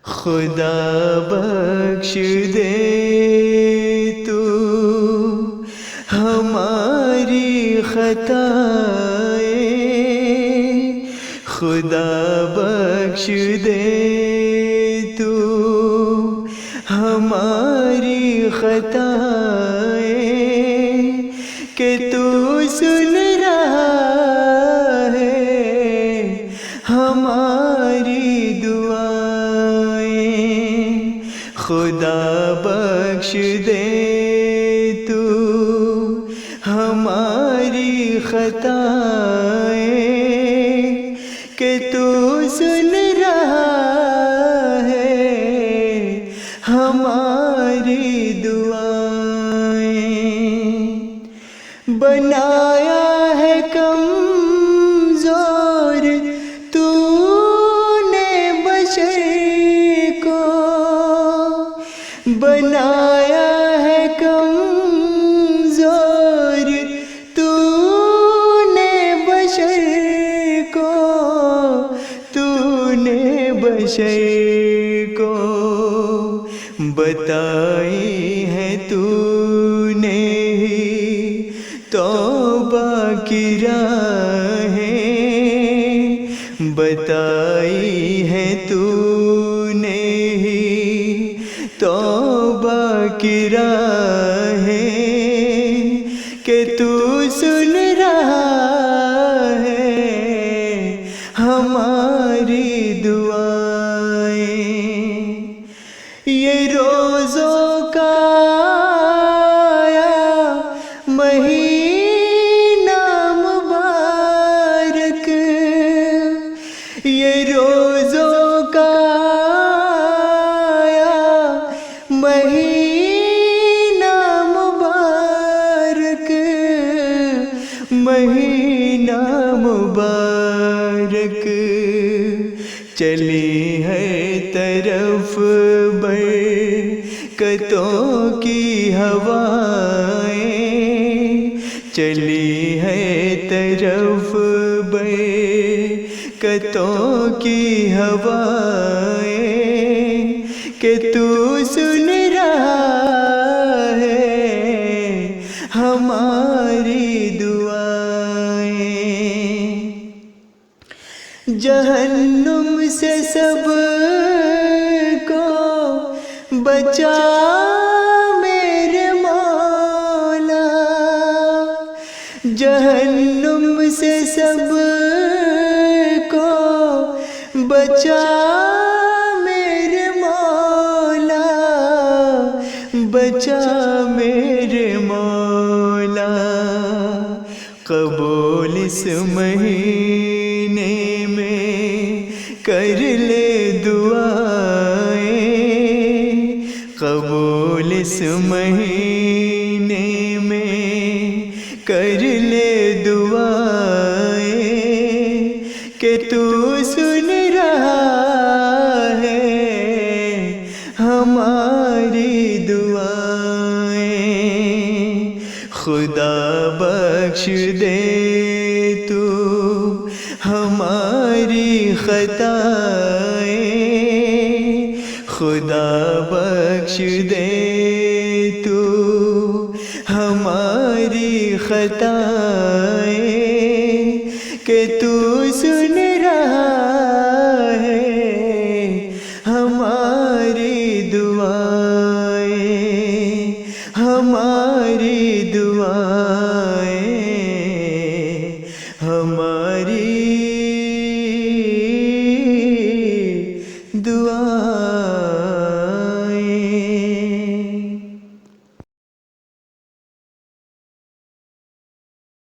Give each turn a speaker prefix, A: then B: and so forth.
A: خدا بخش دے تو ہماری خطائیں، خدا بخش دے تو ہماری خطائیں، کہ تو سن رہا ہے ہماری دعائیں، خدا بخش دے تو ہماری خطائیں، کہ تو سن رہا ہے ہماری دعائیں، بنایا ہے کمزور تو نے بشر کو، بنایا ہے کمزور تو نے بشر کو، تو نے بشر کو بتائی ہے تو نے ہی توبہ کی راہیں، بتائی ہے تو نے ہی توبہ کی راہیں، کہ تو سن رہا ہے ہماری دعائیں، یہ روزوں کا آیا مہینہ مبارک، یہ روزوں کا آیا مہینہ مبارک، مہینہ مبارک، چلی ہے طرف برکتوں کی ہوائیں، چلی ہے طرف برکتوں کی ہوائیں، کہ تو سن رہا ہے ہماری دعائیں، جہنم سے سب کو بچا میرے مولا، جہنم سے سب کو بچا میرے مولا، بچا میرے مولا، قبول اس مہینے میں کر لے دعائیں، قبول اس مہینے میں کر لے دعائیں، کہ تو سن رہا ہے ہماری دعائیں، خدا بخش دے تو ہماری خطائیں، خدا بخش دے تو ہماری خطائیں، کہ تو سن رہا ہے ہماری دعائیں، ہماری دعائیں۔